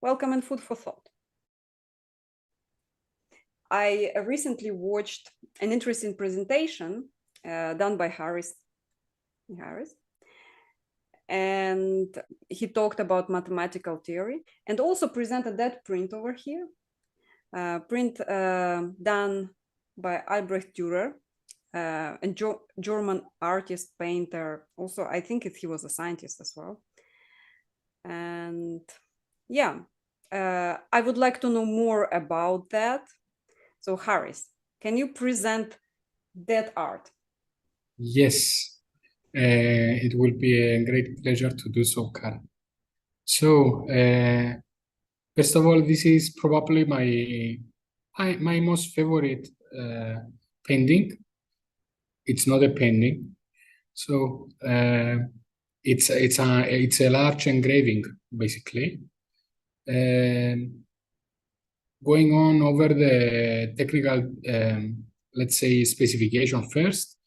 Welcome and food for thought. I recently watched an interesting presentation done by Haris, and he talked about mathematical theory and also presented that print over here, print done by Albrecht Dürer, a German artist, painter. Also, I think he was a scientist as well. And yeah, I would like to know more about that. So Haris, can you present that art? Yes, it will be a great pleasure to do so, Karen. So, first of all, this is probably my most favorite painting. It's not a painting, so it's a large engraving, basically. Going on over the technical, let's say, specification first.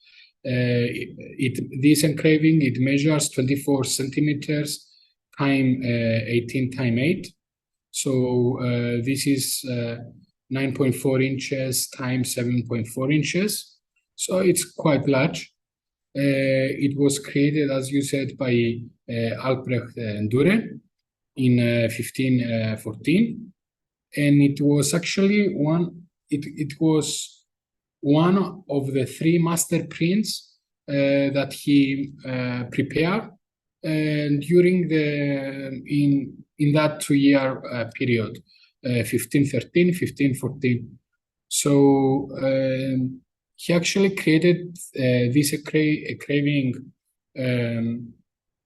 This engraving, it measures 24 centimeters time 18 time 8. So this is 9.4 inches times 7.4 inches. So it's quite large. It was created, as you said, by Albrecht Dürer in 1514. And it was actually it was one of the three master prints that he prepared during in that 2-year period, 1513, 1514. So he actually created this engraving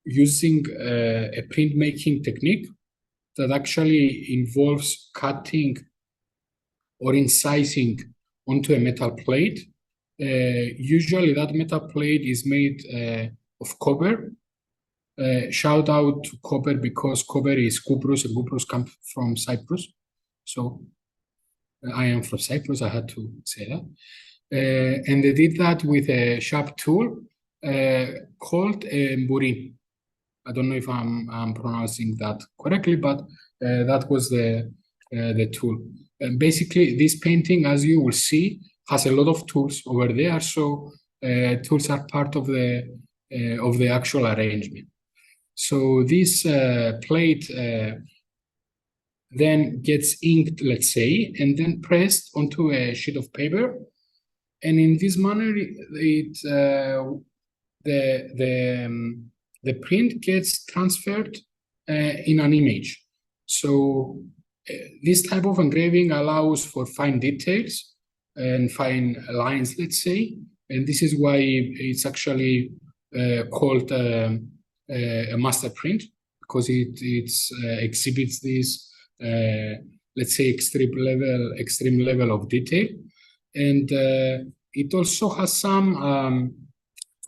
using a printmaking technique that actually involves cutting or incising onto a metal plate. Usually that metal plate is made of copper. Shout out to copper because copper is Cyprus and Cyprus comes from Cyprus. So I am from Cyprus, I had to say that. And they did that with a sharp tool called a mburi. I don't know if I'm pronouncing that correctly, but that was the tool. And basically, this painting, as you will see, has a lot of tools over there. So tools are part of the actual arrangement. So this plate then gets inked, let's say, and then pressed onto a sheet of paper. And in this manner, the print gets transferred in an image. So this type of engraving allows for fine details and fine lines, let's say. And this is why it's actually called a master print, because it exhibits this, let's say, extreme level of detail. And it also has some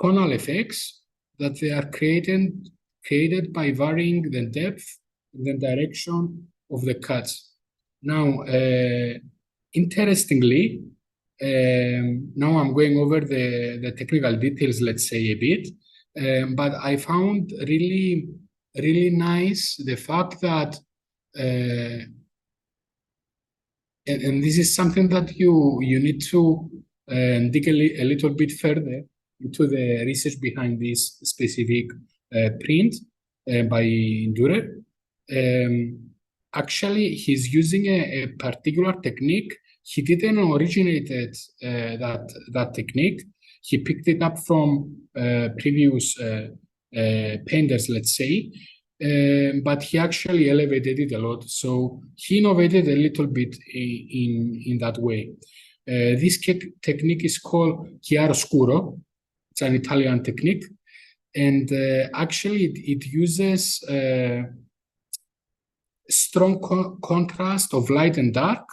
tonal effects that they are created by varying the depth and the direction of the cuts. Now, interestingly, now I'm going over the technical details, let's say, a bit, but I found really, really nice the fact that, and this is something that you need to dig a little bit further into the research behind this specific print by Dürer. Actually, he's using a particular technique. He didn't originate that technique. He picked it up from previous painters, let's say, but he actually elevated it a lot. So he innovated a little bit in that way. This technique is called chiaroscuro. It's an Italian technique, and actually it uses strong contrast of light and dark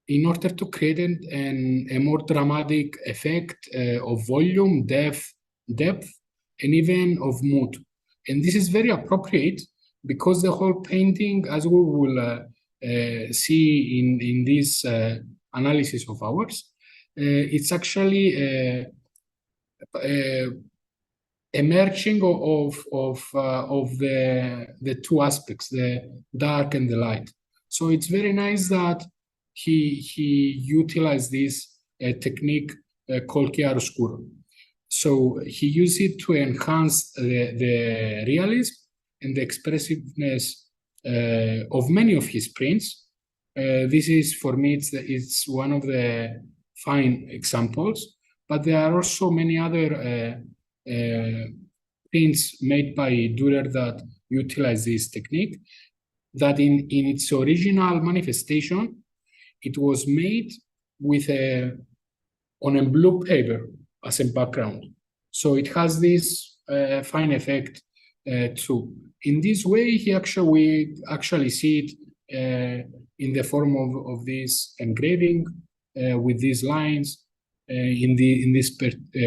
in order to create a more dramatic effect of volume, depth, and even of mood. And this is very appropriate because the whole painting, as we will see in this analysis of ours, it's actually emerging of the two aspects, the dark and the light. So it's very nice that he utilized this technique called chiaroscuro. So he used it to enhance the realism and the expressiveness of many of his prints. This is, for me, it's one of the fine examples, but there are also many other prints made by Dürer that utilize this technique, that in its original manifestation, it was made with on a blue paper as a background. So it has this fine effect too. In this way, we actually see it in the form of this engraving with these lines in this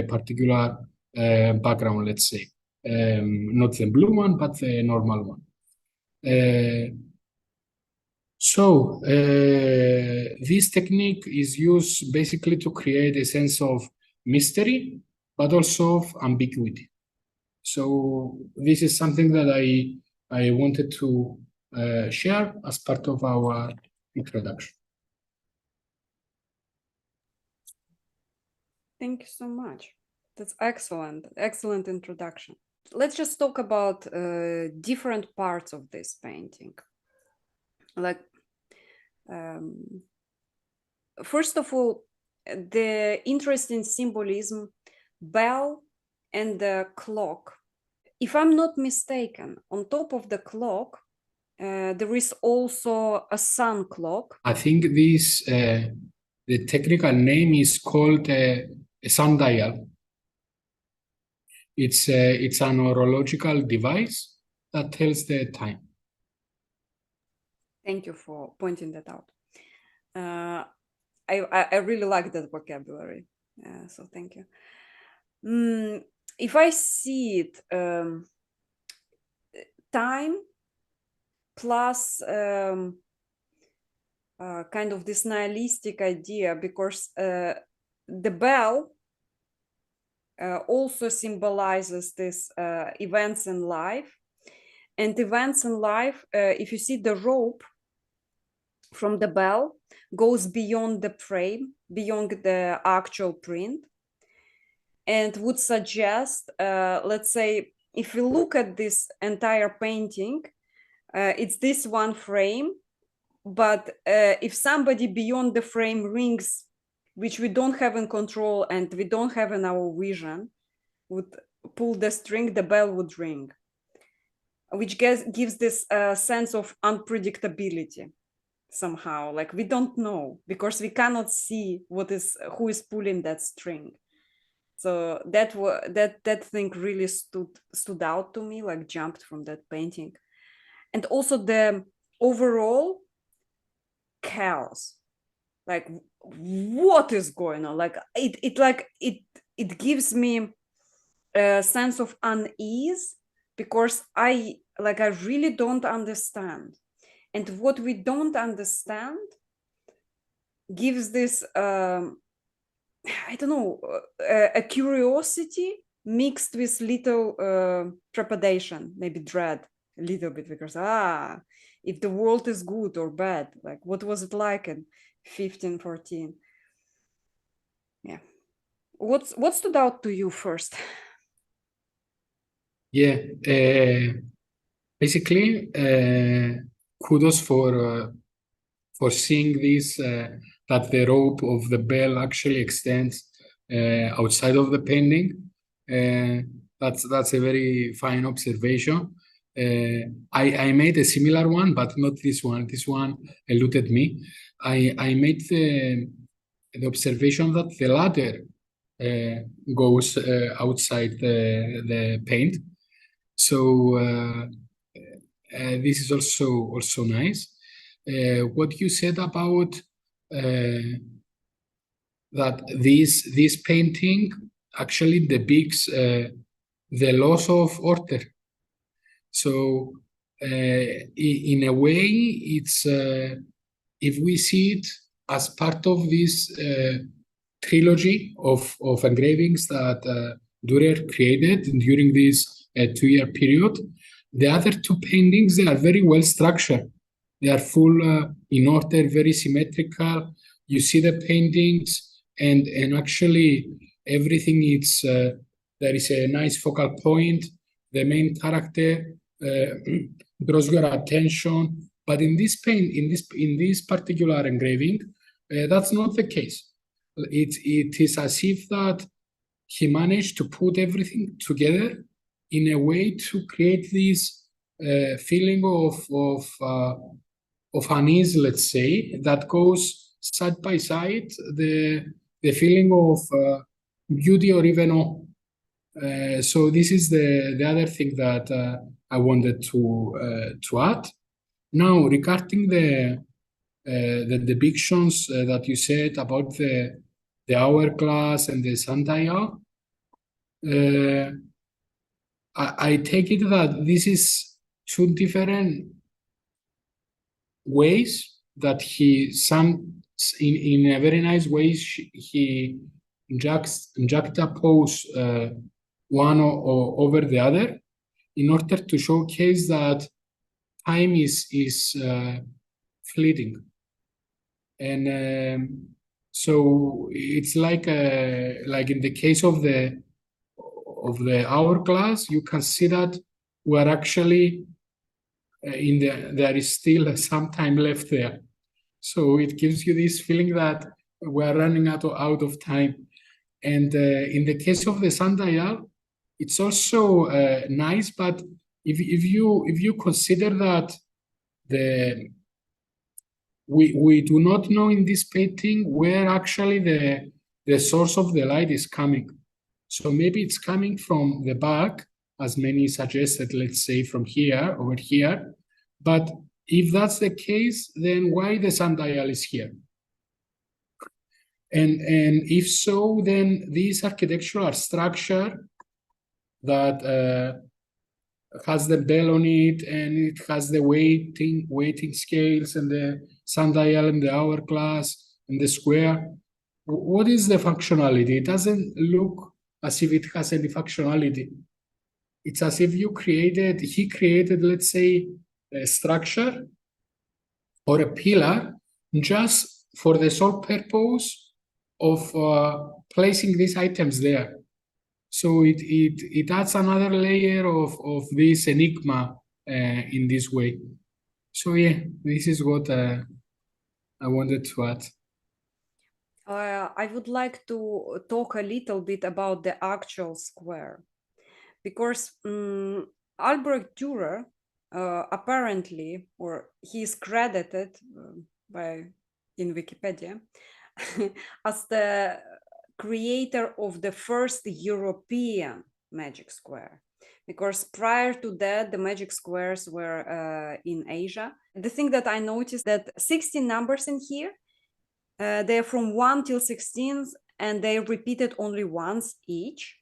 particular background, let's say. Not the blue one, but the normal one. So this technique is used basically to create a sense of mystery, but also of ambiguity. So this is something that I wanted to share as part of our introduction. Thank you so much. That's excellent introduction. Let's just talk about different parts of this painting. Like, first of all, the interest in symbolism, bell and the clock. If I'm not mistaken, on top of the clock, there is also a sun clock. I think this, the technical name is called a sundial. It's an horological device that tells the time. Thank you for pointing that out. I really like that vocabulary, so thank you. If I see it, time plus kind of this nihilistic idea, because the bell also symbolizes this events in life, and events in life, if you see the rope from the bell goes beyond the frame, beyond the actual print, and would suggest, let's say, if we look at this entire painting, it's this one frame, but if somebody beyond the frame rings, which we don't have in control and we don't have in our vision, would pull the string, the bell would ring, which gives this sense of unpredictability somehow. Like, we don't know because we cannot see who is pulling that string. So that thing really stood out to me, like jumped from that painting. And also the overall chaos, like what is going on? Like it gives me a sense of unease, because I really don't understand. And what we don't understand gives this, I don't know, a curiosity mixed with little trepidation, maybe dread, a little bit, because if the world is good or bad, like what was it like in 1514? Yeah. What stood out to you first? Yeah, basically, kudos for seeing this, that the rope of the bell actually extends outside of the painting. That's a very fine observation. I made a similar one, but not this one. This one eluded me. I made the observation that the ladder goes outside the paint. So this is also nice. What you said about that this painting actually depicts the loss of order. So in a way, it's if we see it as part of this trilogy of engravings that Dürer created during this 2-year period. The other two paintings, they are very well structured. They are full in order, very symmetrical. You see the paintings, and actually everything is there is a nice focal point. The main character draws your attention. But in this particular engraving, that's not the case. It is as if that he managed to put everything together in a way to create this feeling of unease, let's say, that goes side by side, the feeling of beauty or even awe. So this is the other thing that I wanted to add. Now, regarding the depictions that you said about the hourglass and the sundial, I take it that this is two different ways that in a very nice way, he juxtapose one over the other in order to showcase that time is fleeting. And so it's like in the case of the hourglass, you can see that we're actually there is still some time left there. So it gives you this feeling that we're running out of time. And in the case of the sundial, it's also nice, but if you consider that we do not know in this painting where actually the source of the light is coming. So maybe it's coming from the back, as many suggested, let's say from here, over here. But if that's the case, then why the sundial is here? And if so, then this architectural structure that has the bell on it, and it has the weighting scales, and the sundial and the hourglass and the square. What is the functionality? It doesn't look as if it has any functionality. It's as if he created, let's say, a structure or a pillar just for the sole purpose of placing these items there. So it adds another layer of this enigma in this way. So yeah, this is what I wanted to add. I would like to talk a little bit about the actual square, because Albrecht Dürer apparently, or he is credited in Wikipedia as the creator of the first European magic square, because prior to that the magic squares were in Asia. The thing that I noticed, that 16 numbers in here, they're from 1 till 16, and they're repeated only once each,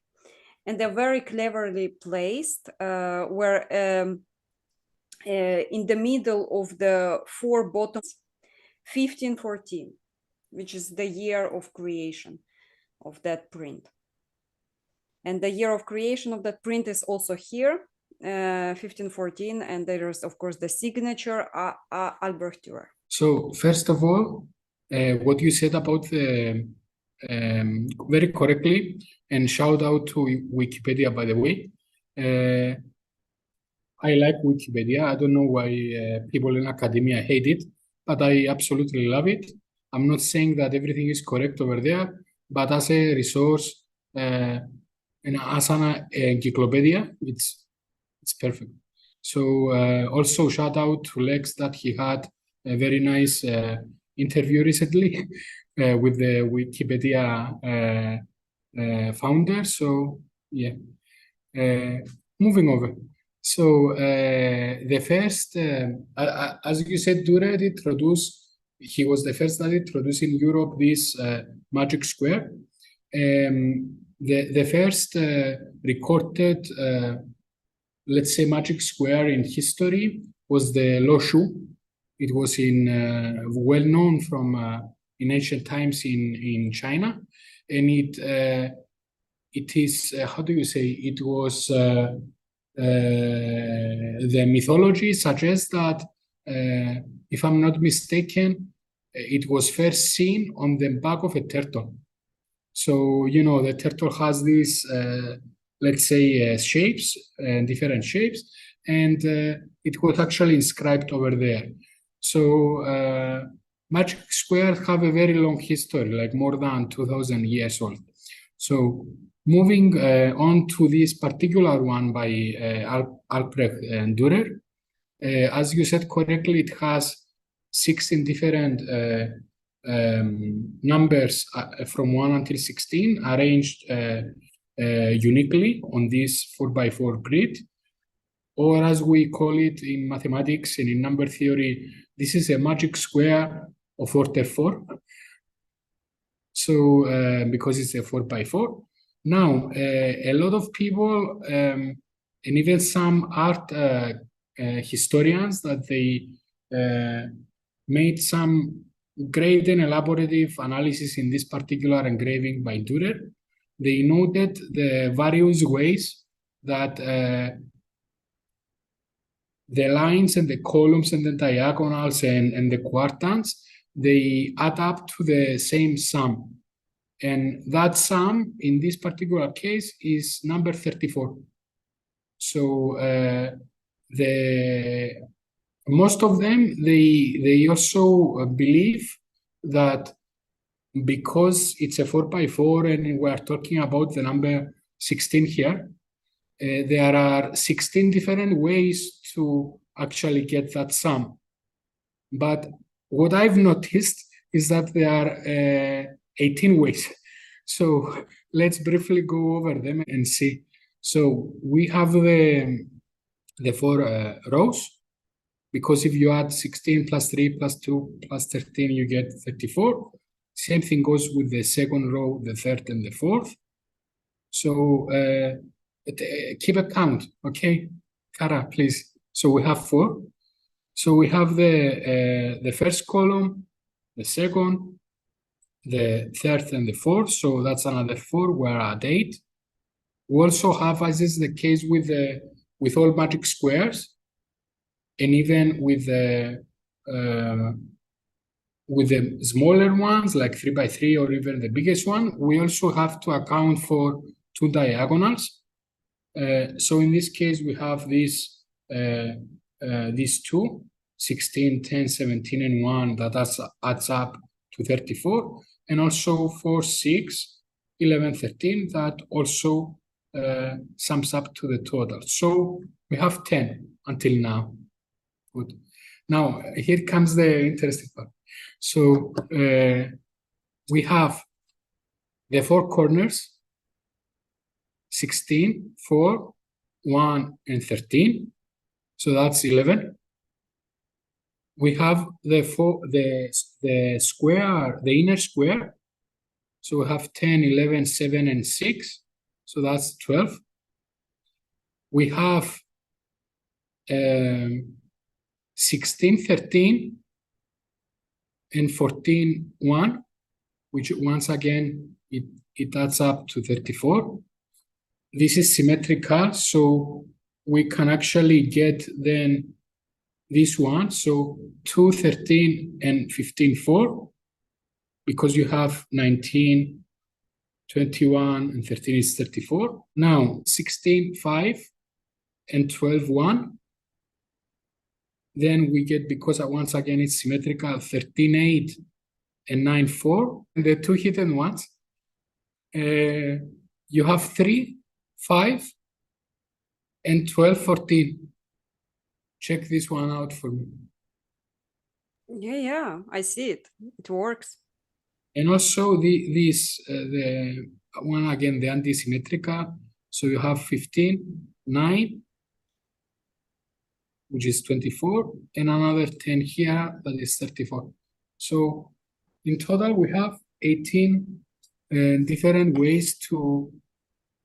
and they're very cleverly placed, where in the middle of the 4 bottoms, 1514, which is the year of creation of that print. And the year of creation of that print is also here, 1514, and there is, of course, the signature, Albrecht Dürer. So first of all, what you said about the very correctly, and shout out to Wikipedia, by the way. I like Wikipedia. I don't know why people in academia hate it, but I absolutely love it. I'm not saying that everything is correct over there, but as a resource and as an encyclopedia, it's perfect. So also shout out to Lex, that he had a very nice interview recently with the Wikipedia founder. So yeah, moving over. So the first, as you said, Dürer he was the first that introduced in Europe this magic square. The first recorded, let's say, magic square in history was the Loshu. It was well known from in ancient times in China, and it is, how do you say, it was, the mythology suggests that, if I'm not mistaken, it was first seen on the back of a turtle. So, you know, the turtle has these, let's say, shapes, different shapes, and it was actually inscribed over there. So, magic squares have a very long history, like more than 2,000 years old. So, moving on to this particular one by Albrecht Dürer, as you said correctly, it has 16 different numbers from 1 until 16 arranged uniquely on this 4x4 grid, or as we call it in mathematics and in number theory, this is a magic square of order 4. So because it's a 4x4. Now, a lot of people and even some art historians that they made some great and elaborative analysis in this particular engraving by Dürer. They noted the various ways that the lines and the columns and the diagonals and the quadrants, they add up to the same sum. And that sum in this particular case is number 34. So most of them, they also believe that because it's a 4x4 and we are talking about the number 16 here, there are 16 different ways to actually get that sum. But what I've noticed is that there are 18 ways. So let's briefly go over them and see. So we have the 4 rows, because if you add 16 plus 3 plus 2 plus 13, you get 34. Same thing goes with the second row, the third, and the fourth. So keep a count, okay? Kara, please. So we have 4. So we have the first column, the second, the third, and the fourth. So that's another 4. We're at 8. We also have, as is the case with all magic squares, and even with the smaller ones like 3x3 or even the biggest one, we also have to account for 2 diagonals. So in this case, we have these 2, 16, 10, 17, and 1 that adds up to 34, and also 4, 6, 11, 13 that also sums up to the total. So we have 10 until now. Good. Now, here comes the interesting part. So we have the 4 corners, 16, 4, 1, and 13. So that's 11. We have the square, the inner square. So we have 10, 11, 7, and 6. So that's 12. We have 16, 13, and 14, 1, which once again, it adds up to 34. This is symmetrical, so we can actually get then this one. So 2, 13, and 15, 4, because you have 19, 21, and 13 is 34. Now 16, 5, and 12, 1. Then we get, because once again it's symmetrical, 13, 8, and 9, 4. And the 2 hidden ones, you have 3, 5, and 12, 14. Check this one out for me. Yeah, I see it. It works. And also the one again, the anti-symmetrical. So you have 15, 9, which is 24, and another 10 here, that is 34. So in total, we have 18 different ways to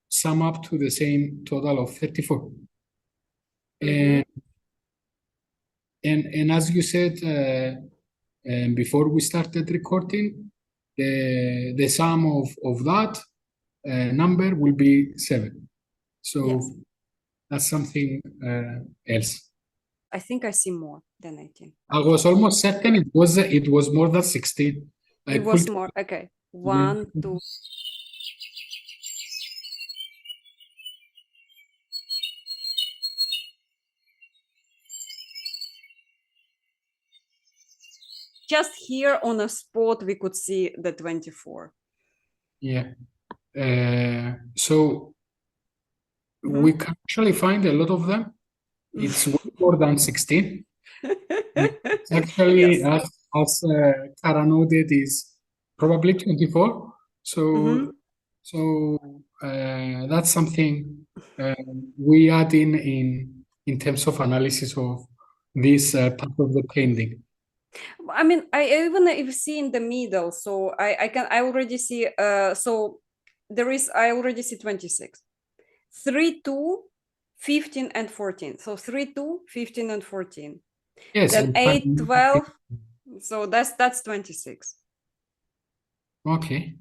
sum up to the same total of 34. Mhm. And as you said before we started recording, the sum of that number will be 7. So Yes. that's something else. I think I see more than 18. I was almost certain it was more than 16. It was more. Okay. 1, 2. Just here on a spot, we could see the 24. Yeah. So we can actually find a lot of them. It's way more than 16. It's actually, Yes. as Kara noted, is probably 24. So that's something we add in terms of analysis of this part of the painting. I mean, I even see in the middle, so I already see, so I already see 26. 3, 2, 15, and 14. So 3, 2, 15, and 14. Yes. Then 8, 12. So that's 26. Okay.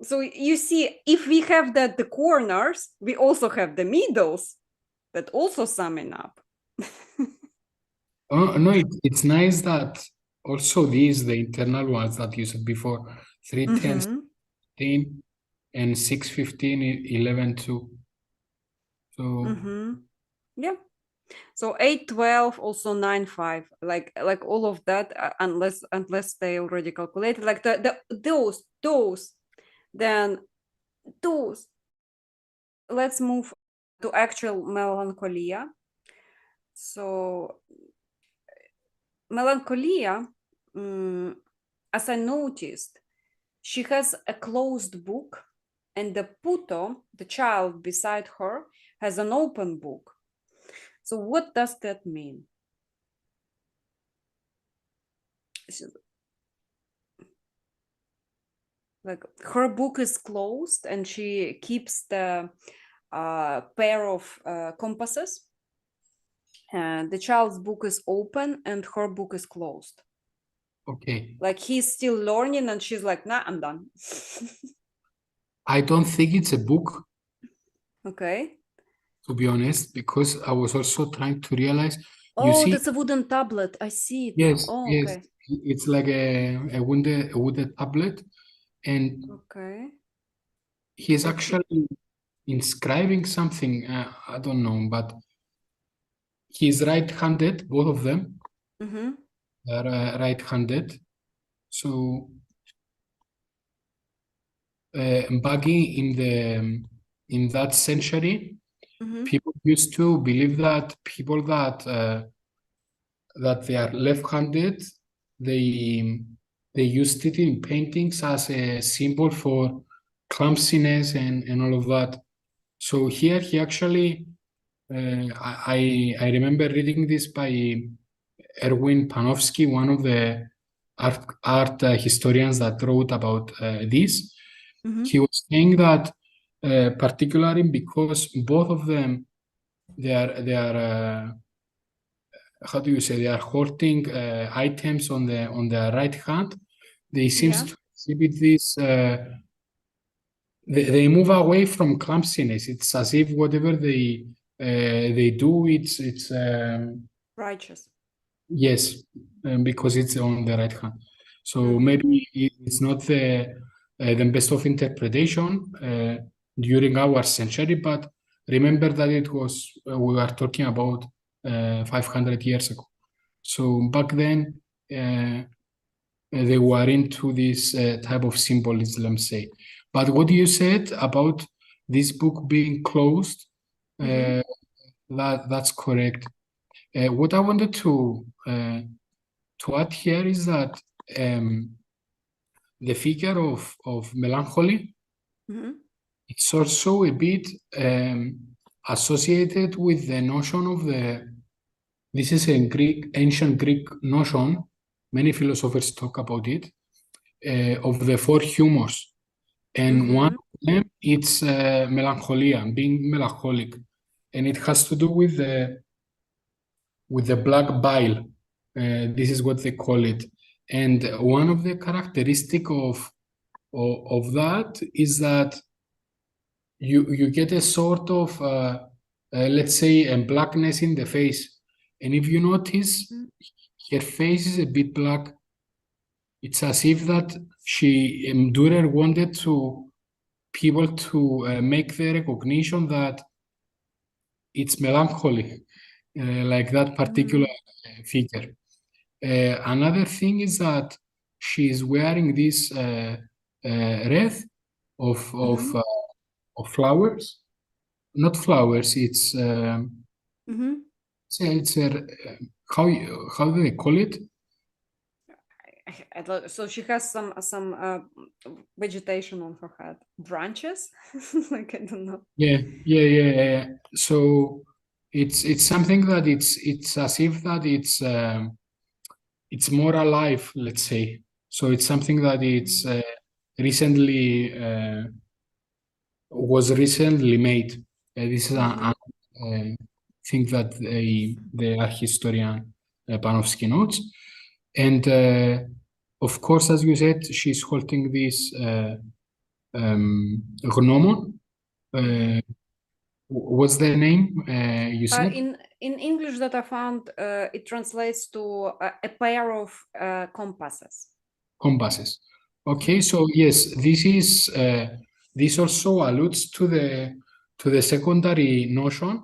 So you see, if we have the corners, we also have the middles that also summing up. Oh, no, it's nice that also these, the internal ones that you said before, 3, 10, 15, and 6, 15, 11, 2. So yeah. So 8, 12, also 9, 5, like all of that, unless they already calculated, like those, then those. Let's move to actual Melancholia. So Melancholia, as I noticed, she has a closed book, and the Puto, the child beside her, has an open book. So what does that mean? Like her book is closed and she keeps the pair of compasses, and the child's book is open and her book is closed. okay. Like he's still learning and she's like, nah, I'm done. I don't think it's a book, Okay. to be honest, because I was also trying to realize. You Oh, see, that's a wooden tablet. I see it yes, now. Oh, yes, okay. it's like a wooden tablet, and Okay. he's So actually inscribing something. I don't know, but he's right-handed, both of them. They're right-handed. So back in that century, people used to believe that people that they are left-handed, they used it in paintings as a symbol for clumsiness and all of that. So here he actually, I remember reading this by Erwin Panofsky, one of the art historians that wrote about this. He was saying that particularly because both of them, they are how do you say, they are holding items on the right hand. They seems to exhibit this. They move away from clumsiness. It's as if whatever they do, it's righteous. yes, because it's on the right hand. So maybe it's not the best of interpretation during our century, but remember that it was we were talking about 500 years ago. So back then they were into this type of symbolism, let's say. But what you said about this book being closed, that's correct. What I wanted to add here is that the figure of melancholy, it's also a bit associated with the notion of this is a ancient Greek notion, many philosophers talk about it, of the four humors. And one of them, it's melancholia, being melancholic. And it has to do with the black bile. This is what they call it. And one of the characteristic of of that is that you get a sort of let's say a blackness in the face, and if you notice, her face is a bit black. It's as if that Dürer wanted people to make the recognition that it's melancholy, like that particular figure. Another thing is that she is wearing this wreath of flowers, not flowers. It's it's a how do they call it? So she has some vegetation on her head, branches. Like, I don't know. Yeah. So it's something that it's as if that it's more alive, let's say. So it's something that it's recently was recently made. This is a thing that the art historian Panofsky notes, and of course, as you said, she's holding this gnomon. What's the name you said? In English that I found, it translates to a pair of compasses. Compasses. Okay, so yes, this also alludes to the secondary notion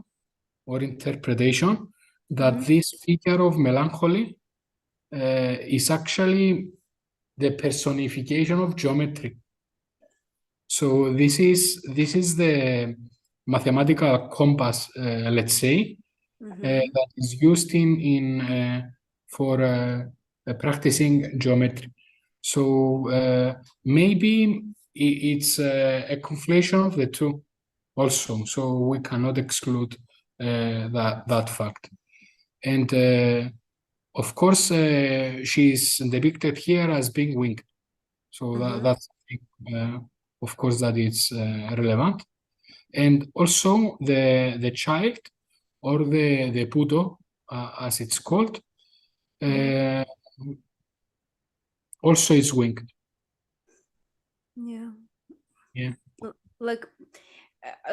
or interpretation that this figure of melancholy is actually the personification of geometry. So this is the mathematical compass, let's say, that is used in for practicing geometry. So maybe it's a conflation of the two also. So we cannot exclude that fact. And of course, she's depicted here as being winged. So that's of course that is relevant. And also the child, or the puto, as it's called, also is winged. Yeah. Like,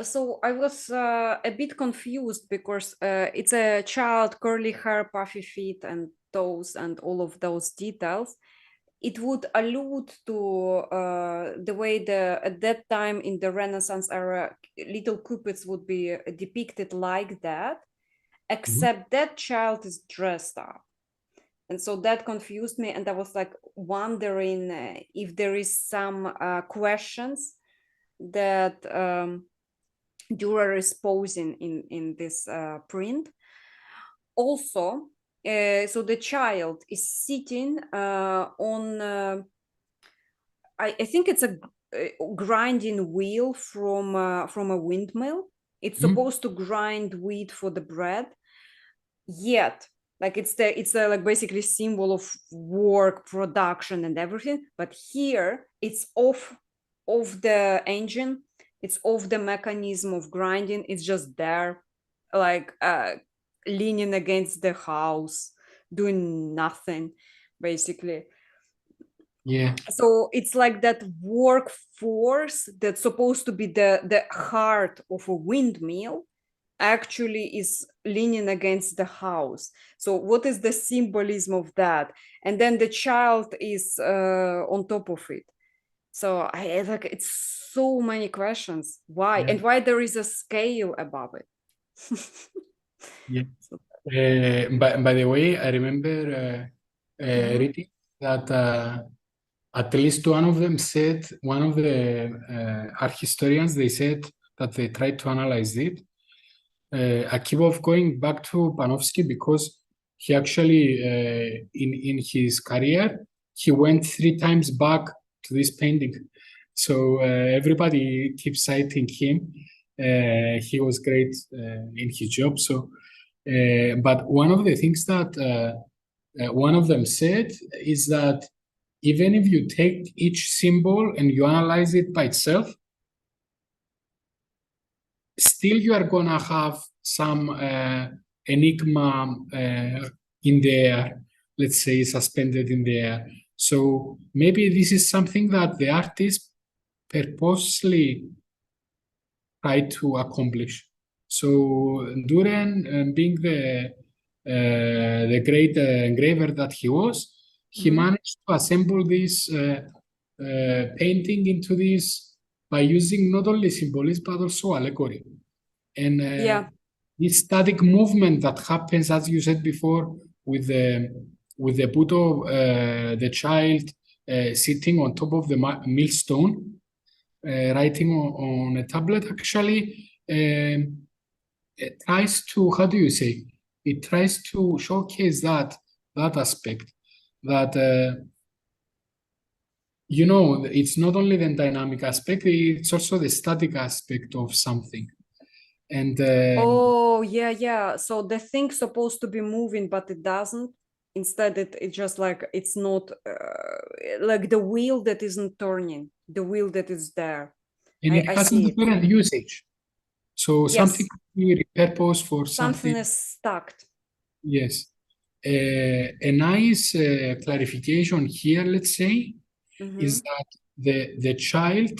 so I was a bit confused because it's a child, curly hair, puffy feet, and toes, and all of those details. It would allude to the way at that time in the Renaissance era, little cupids would be depicted like that, except that child is dressed up. And so that confused me, and I was like wondering if there is some questions that Dürer is posing in this print. Also, so the child is sitting on, I think it's a grinding wheel from a windmill. It's supposed to grind wheat for the bread. Yet, like it's like basically symbol of work, production, and everything. But here it's off the engine. It's off the mechanism of grinding. It's just there, like leaning against the house, doing nothing, basically. Yeah. So it's like that workforce that's supposed to be the heart of a windmill actually is leaning against the house. So what is the symbolism of that? And then the child is on top of it. So I like, it's so many questions. Why? Yeah. And why there is a scale above it? Yeah. By the way, I remember reading that at least one of them said, one of the art historians, they said that they tried to analyze it. I keep off going back to Panofsky because he actually, in his career, he went 3 times back to this painting. So everybody keeps citing him. He was great in his job. So, but one of the things that one of them said is that even if you take each symbol and you analyze it by itself, still you are gonna have some enigma in the air, let's say, suspended in the air. So maybe this is something that the artist purposely tried to accomplish. So Dürer, being the great engraver that he was, he managed to assemble this painting into this by using not only symbolism but also allegory. And this static movement that happens, as you said before, with the Buddha, the child sitting on top of the millstone, writing on a tablet, actually it tries to, how do you say, it tries to showcase that aspect, that you know, it's not only the dynamic aspect, it's also the static aspect of something. And oh yeah, so the thing's supposed to be moving but it doesn't. Instead it's just like, it's not like the wheel that isn't turning, the wheel that is there. and it I has a see it. different usage. So Yes. something can be repurposed for Something something. is stuck. Yes. A nice clarification here, let's say, is that the child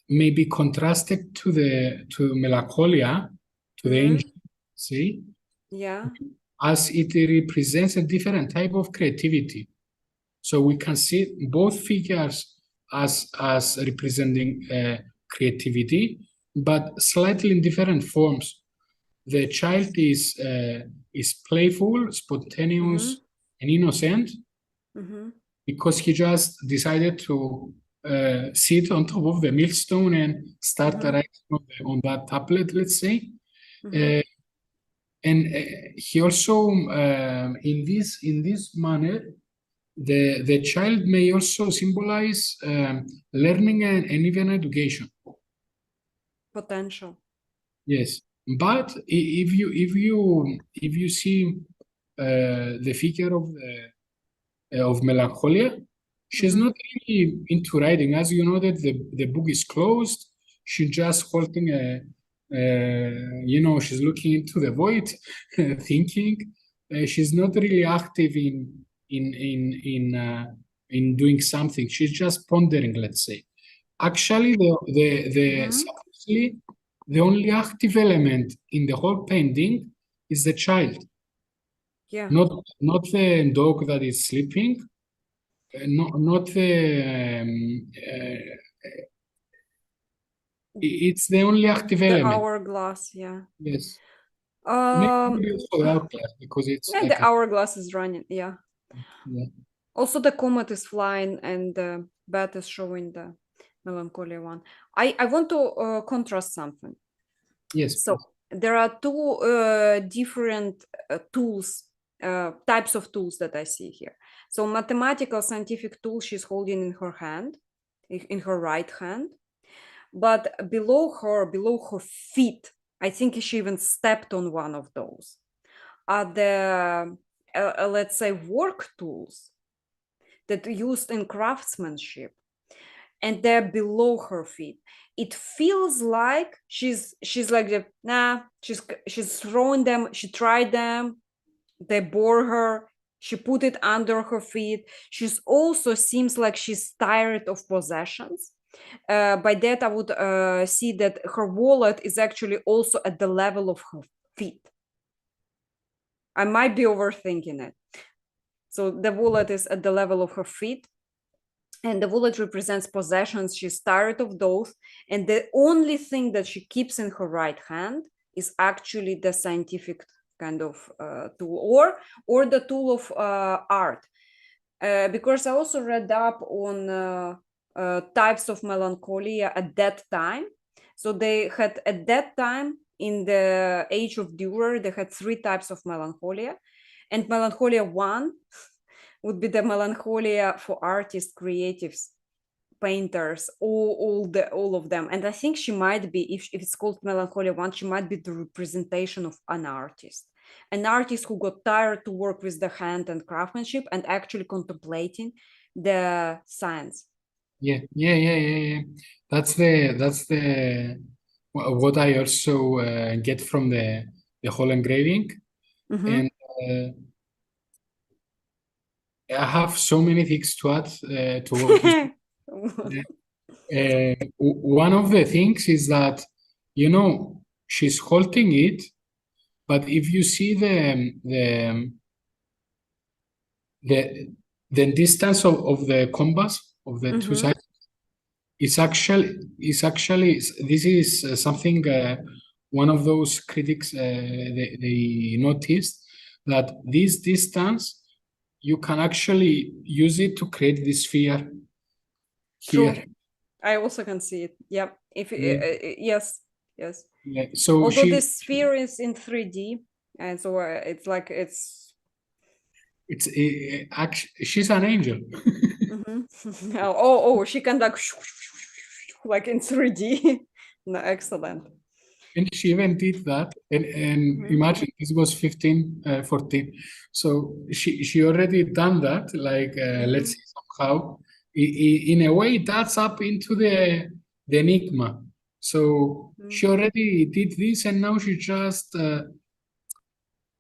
may be contrasted to Melancholia, to the angel, see? Yeah. As it represents a different type of creativity. So we can see both figures as representing creativity, but slightly in different forms. The child is playful, spontaneous, and innocent because he just decided to sit on top of the millstone and start writing on that tablet, let's say. And he also, in this manner, the child may also symbolize learning and even education. Potential. Yes, but if you see the figure of Melancholia, she's not really into writing. As you know, that the book is closed. She's just holding she's looking into the void, thinking. She's not really active in doing something. She's just pondering, let's say. Actually, supposedly the only active element in the whole painting is the child. Yeah. Not the dog that is sleeping, not the it's the only active element. The hourglass, yeah. Yes. Maybe also the hourglass, because it's and like the hourglass is running, yeah. Also the comet is flying and the bat is showing the Melancholia I. I want to contrast something. Yes. So there are two different tools, types of tools that I see here. So mathematical scientific tool she's holding in her hand, in her right hand, but below her feet, I think she even stepped on one of those, are the let's say work tools that are used in craftsmanship, and they're below her feet. It feels like she's like she's throwing them, she tried them, they bore her, she put it under her feet. She's also seems like she's tired of possessions. By that I would see that her wallet is actually also at the level of her feet. I might be overthinking it. So the wallet is at the level of her feet, and the wallet represents possessions. She's tired of those, and the only thing that she keeps in her right hand is actually the scientific kind of tool, or the tool of art. Because I also read up on types of melancholia at that time. So they had, at that time, in the age of Dürer, they had 3 types of melancholia, and Melancholia I would be the melancholia for artists, creatives, painters, all of them. And I think she might be, if it's called Melancholia I, she might be the representation of an artist who got tired to work with the hand and craftsmanship and actually contemplating the science. Yeah. That's the what I also get from the whole engraving. And I have so many things to add to what you said. One of the things is that, you know, she's holding it, but if you see the distance of the compass of the two sides, it's actually this is something one of those critics they noticed that this distance you can actually use it to create this sphere True. here. I also can see it. Yep. If yes, yes. Yeah. So although she this sphere is in 3D, and so it's like it's she's an angel. oh, she can like in 3D. No, excellent. And she even did that. And imagine this was 14. So she already done that. Like let's say somehow in a way that's up into the enigma. So she already did this, and now she just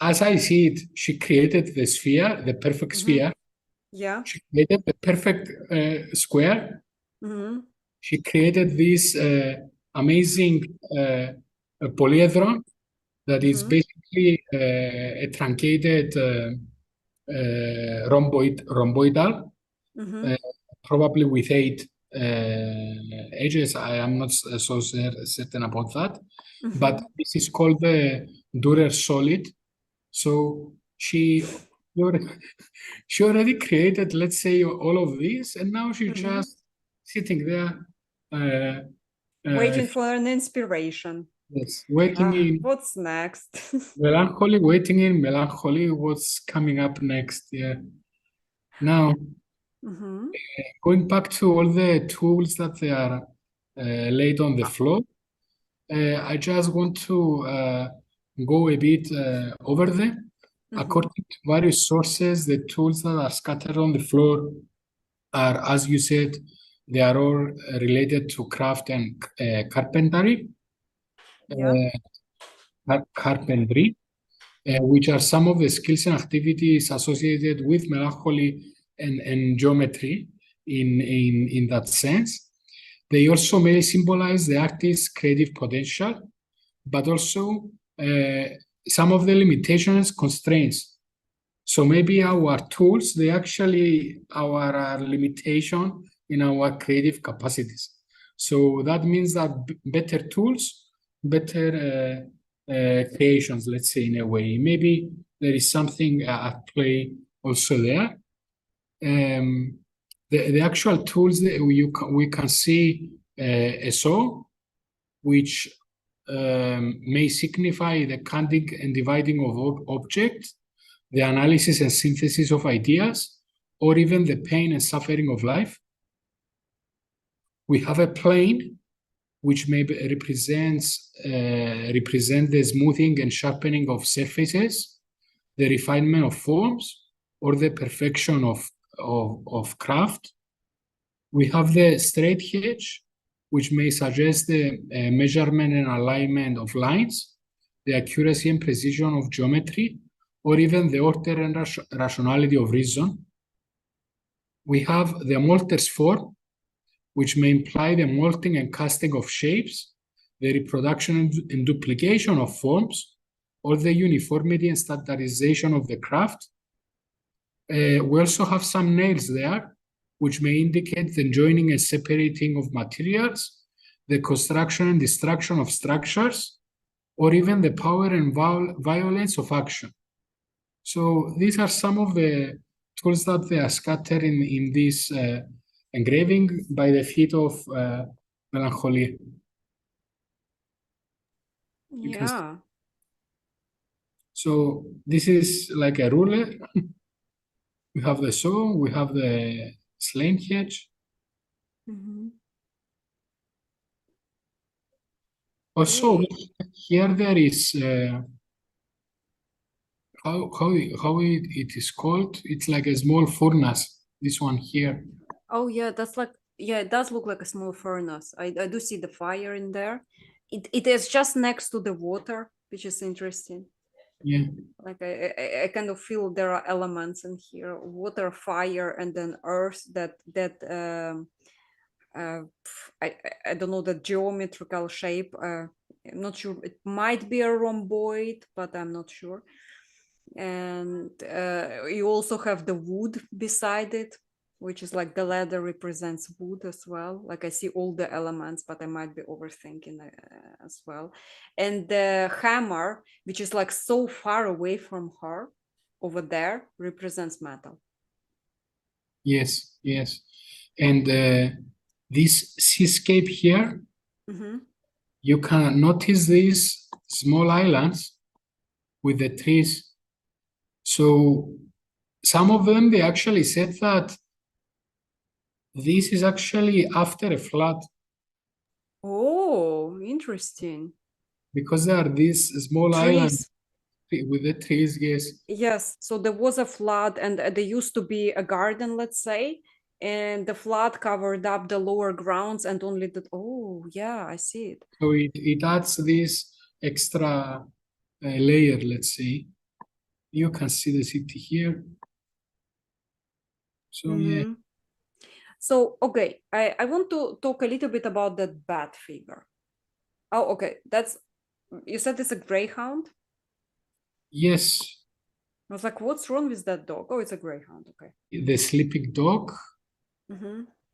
as I see it, she created the sphere, the perfect sphere. Yeah. She created the perfect square. She created this amazing polyhedron that is basically a truncated rhomboidal, probably with 8 edges. I am not so certain about that, but this is called the Dürer solid. So she already created, let's say, all of this, and now she's just sitting there. Waiting for an inspiration. Yes, waiting in What's next? melancholy, waiting in melancholy, what's coming up next? Yeah. Now, going back to all the tools that they are laid on the floor, I just want to go a bit over them. According to various sources, the tools that are scattered on the floor are, as you said, they are all related to craft and carpentry. Carpentry, which are some of the skills and activities associated with melancholy and geometry in that sense. They also may symbolize the artist's creative potential, but also some of the limitations, constraints. So maybe our tools, they actually our limitation in our creative capacities. So that means that better tools, better creations, let's say, in a way. Maybe there is something at play also there. The actual tools that we can see a saw, which may signify the cutting and dividing of objects, the analysis and synthesis of ideas, or even the pain and suffering of life. We have a plane, which may represent the smoothing and sharpening of surfaces, the refinement of forms, or the perfection of craft. We have the straight edge, which may suggest the measurement and alignment of lines, the accuracy and precision of geometry, or even the order and rationality of reason. We have the molder's form, which may imply the molding and casting of shapes, the reproduction and duplication of forms, or the uniformity and standardization of the craft. We also have some nails there, which may indicate the joining and separating of materials, the construction and destruction of structures, or even the power and violence of action. So these are some of the tools that they are scattered in this engraving by the feet of Melancholia. Yeah. So this is like a ruler. We have the saw, we have the slane hedge. Also, here there is how it is called. It's like a small furnace. This one here. Oh yeah, that's like, yeah, it does look like a small furnace. I do see the fire in there. It is just next to the water, which is interesting. Yeah. Like I kind of feel there are elements in here: water, fire, and then earth. I don't know the geometrical shape. I'm not sure. It might be a rhomboid, but I'm not sure. And you also have the wood beside it, which is like the ladder represents wood as well. Like I see all the elements, but I might be overthinking as well. And the hammer, which is like so far away from her over there, represents metal. Yes, yes. And this seascape here, you can notice these small islands with the trees. So some of them, they actually said that this is actually after a flood Oh, interesting. because there are these small islands Trees. with the trees, yes. Yes, so there was a flood, and there used to be a garden, let's say, and the flood covered up the lower grounds and only the. Oh, yeah, I see it. So it adds this extra layer, let's say. You can see the city here. So yeah. So, okay, I want to talk a little bit about that bat figure. Oh, okay, you said it's a greyhound? Yes, I was like, what's wrong with that dog? Oh, it's a greyhound, okay. the sleeping dog.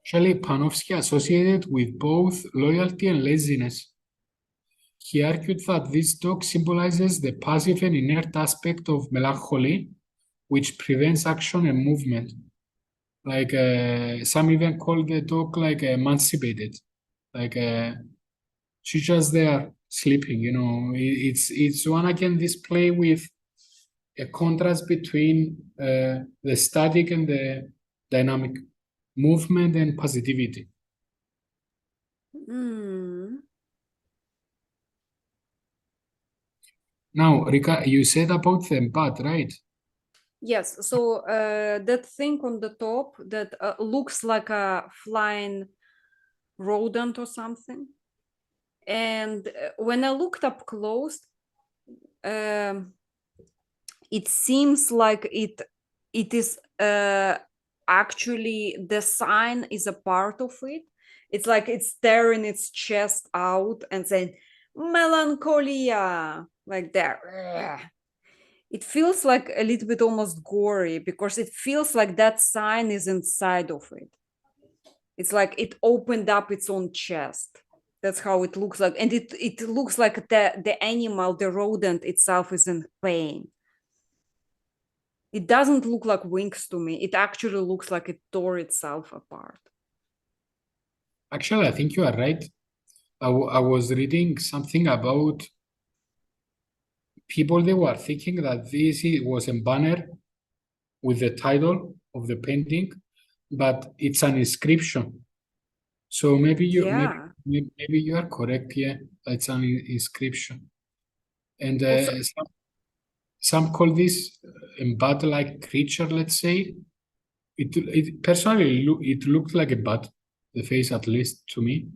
Actually, Panofsky associated with both loyalty and laziness. He argued that this dog symbolizes the passive and inert aspect of melancholy, which prevents action and movement. Like some even call the dog like emancipated, like she's just there sleeping. You know, it's one again this play with a contrast between the static and the dynamic, movement and positivity. Now, Rika, you said about the bat, right? Yes, so that thing on the top that looks like a flying rodent or something. And when I looked up close, it seems like it is actually the sign is a part of it. It's like it's tearing its chest out and saying Melancholia, like that. It feels like a little bit almost gory because it feels like that sign is inside of it. It's like it opened up its own chest. That's how it looks like. And it looks like the animal, the rodent itself is in pain. It doesn't look like wings to me. It actually looks like it tore itself apart. Actually, I think you are right. I was reading something about people, they were thinking that this was a banner with the title of the painting, but it's an inscription. So maybe you are correct. Yeah, it's an inscription, and some call this a bat-like creature. Let's say it personally it looked like a bat, the face at least to me.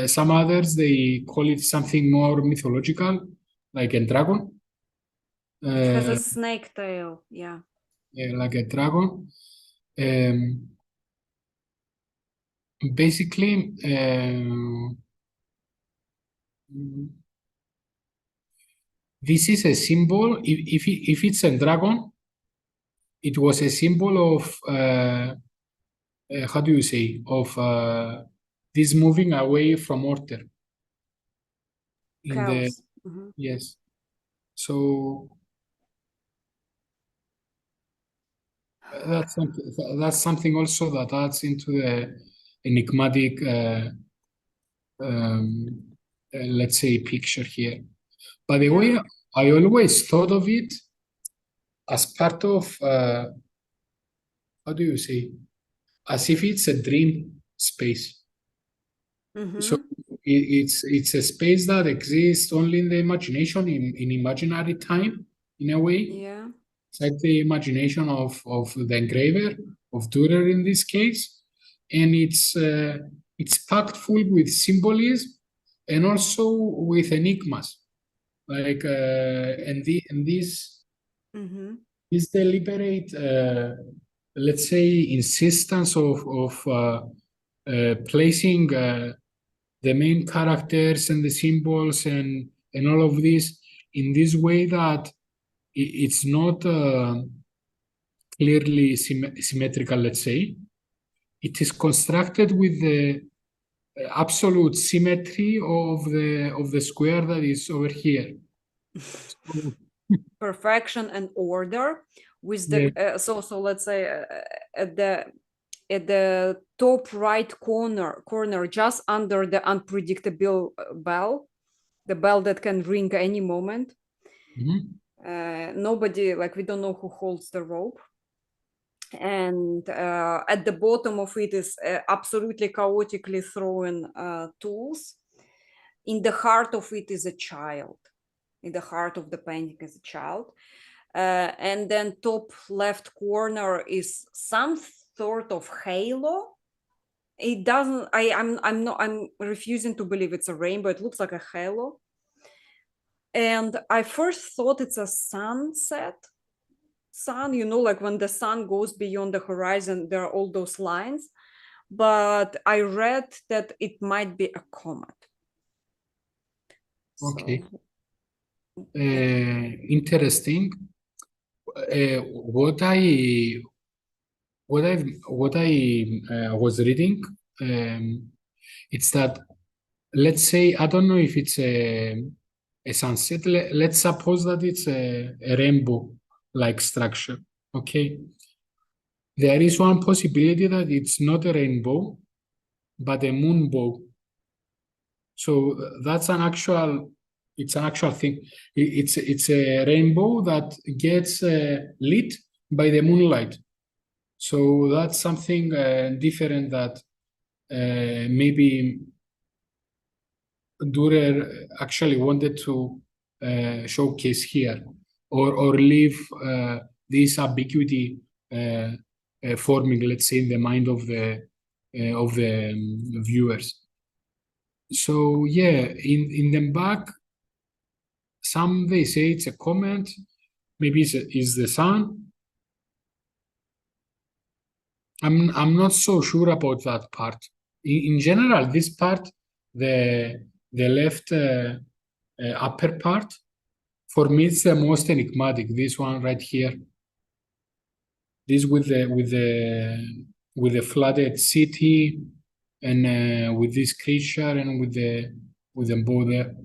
Some others they call it something more mythological, like a dragon. It has a snake tail, yeah, like a dragon. Basically, this is a symbol. If it's a dragon, it was a symbol of how do you say, of this moving away from order. chaos. Yes. So that's something also that adds into the enigmatic, let's say, picture here. By the way, I always thought of it as part of, how do you say, as if it's a dream space. So it's a space that exists only in the imagination, in imaginary time, in a way. Yeah. It's like the imagination of the engraver, of Dürer in this case. And it's packed full with symbolism and also with enigmas. like and this Mm-hmm. this deliberate, let's say, insistence of placing the main characters and the symbols and all of this in this way that it's not clearly symmetrical, let's say. It is constructed with the absolute symmetry of the square that is over here. So, Perfection and order with yeah. the so let's say at the top right corner just under the unpredictable bell, the bell that can ring any moment. Nobody, like, we don't know who holds the rope, and at the bottom of it is absolutely chaotically thrown tools. In the heart of it is a child. In the heart of the painting is a child. And then top left corner is some sort of halo. It doesn't, I'm refusing to believe it's a rainbow. It looks like a halo. And I first thought it's a sunset. Sun, like when the sun goes beyond the horizon, there are all those lines. But I read that it might be a comet. Okay. So, Interesting. What I was reading, it's that, let's say, I don't know if it's a sunset. Let's suppose that it's a rainbow-like structure. Okay. There is one possibility that it's not a rainbow, but a moonbow. So that's an actual. It's an actual thing. It's a rainbow that gets lit by the moonlight. So that's something different that maybe Dürer actually wanted to showcase here, or leave this ambiguity forming, let's say, in the mind of the viewers. So yeah, in the back, some they say it's a comet, maybe it's the sun. I'm not so sure about that part. In general, this part, the left upper part, for me, it's the most enigmatic. This one right here, this with the flooded city, and with this creature, and with the bow there.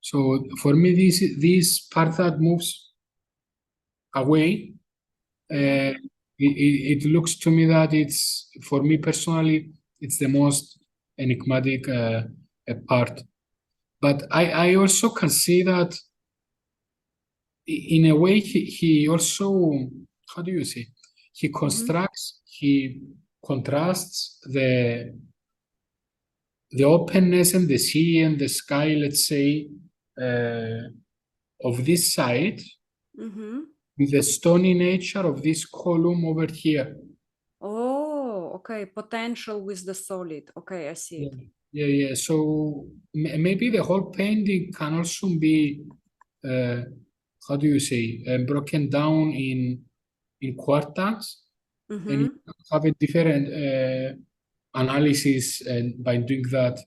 So for me, this part that moves away, it looks to me that it's, for me personally, it's the most enigmatic part. But I also can see that in a way he also, how do you say, he constructs, he contrasts the openness and the sea and the sky, let's say, of this side, with the stony nature of this column over here. Oh, okay. Potential with the solid. Okay, I see it. Yeah. So maybe the whole painting can also be, how do you say, broken down in quadrants, and you have a different analysis and by doing that.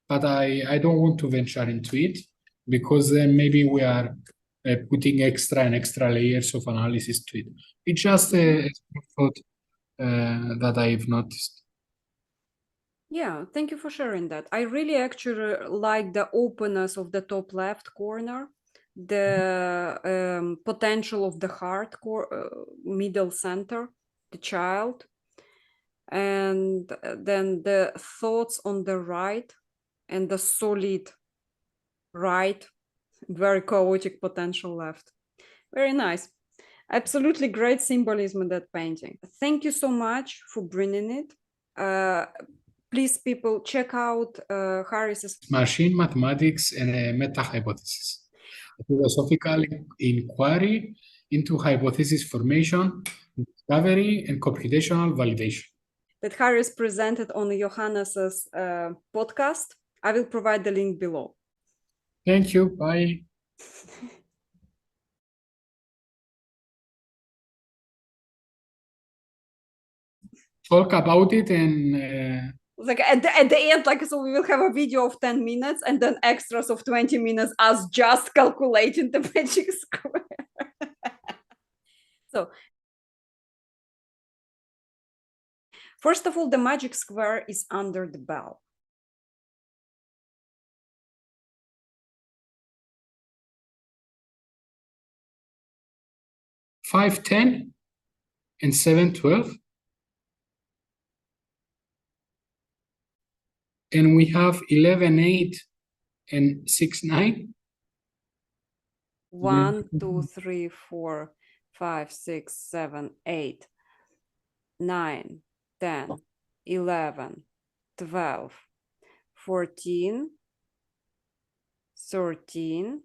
But I don't want to venture into it, because then maybe we are putting extra and extra layers of analysis to it. It's just a thought that I've noticed. Yeah, thank you for sharing that. I really actually like the openness of the top left corner, the potential of the heart middle center, the child, and then the thoughts on the right and the solid right, very chaotic potential left. Very nice. Absolutely great symbolism in that painting. Thank you so much for bringing it. Please, people, check out Haris's Machine mathematics and a meta-hypothesis, a philosophical inquiry into hypothesis formation, discovery, and computational validation. That Haris presented on Johannes's podcast. I will provide the link below. Thank you. Bye. talk about it and like at the end, like, so we will have a video of 10 minutes and then extras of 20 minutes us just calculating the magic square. So first of all, the magic square is under the bell. five, 10 and 7, 12. And we have 11, 8 and 6, 9. 1, 2, 3, 4, 5, 6, 7, 8, 9, 10, 11, 12, 14, 13,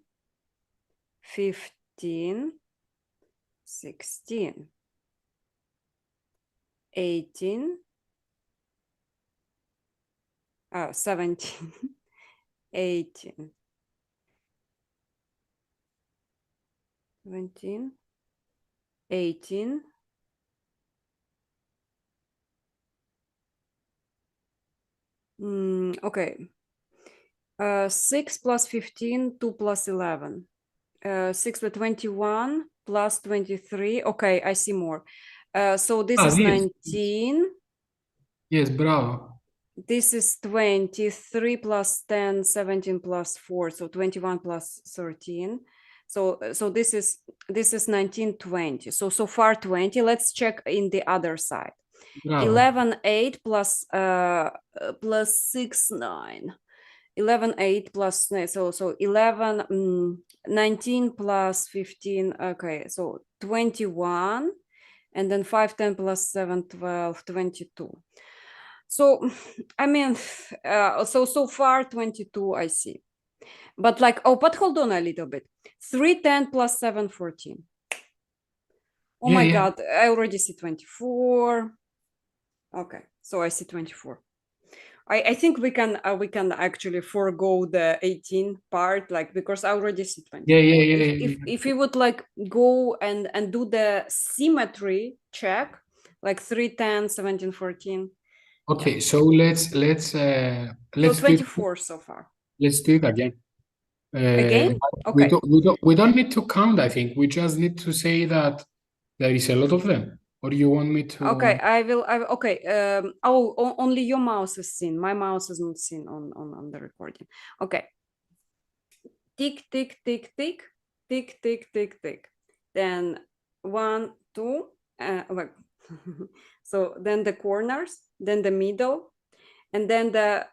15, 16, 18, 17, 18, 17, 18, okay. 6 plus 15, 2 plus 11. 6 plus 21 plus 23. Okay, I see more. So this is 19. Yes, bravo. This is 23 plus 10, 17 plus 4, so 21 plus 13. So this is 19, 20. So far 20. Let's check in the other side. Bravo. 11, 8 plus 6, 9. 11, 8 plus 9. So 11, 19 plus 15. Okay, so 21. And then 5, 10 plus 7, 12, 22. So, I mean, so far 22 I see. But like, oh, but hold on a little bit. 3, 10 plus 7, 14. Oh my God, I already see 24. Okay, so I see 24. I think we can actually forego the 18 part, like, because I already see 24. If you would like go and do the symmetry check, like 3, 10, 17, 14. Okay, yeah. So let's so 24 so far. Let's do it again. Again? Okay. We don't need to count, I think. We just need to say that there is a lot of them. Or do you want me to? Okay, I will. Okay. Only your mouse is seen. My mouse is not seen on the recording. Okay. Tick, tick, tick, tick, tick, tick, tick, tick. Then 1, 2. Like so. Then the corners. Then the middle, and then the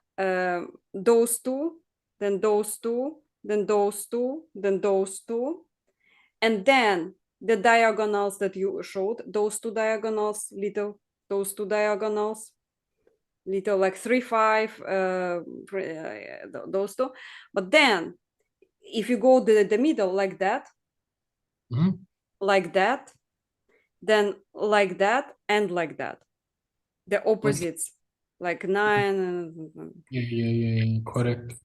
those two. Then those two. Then those two. Then those two, and then the diagonals that you showed, those two diagonals, little, those two diagonals, little, like 3, 5, those two. But then if you go the middle like that, like that, then like that and like that, the opposites, okay. Like 9. Yeah, correct.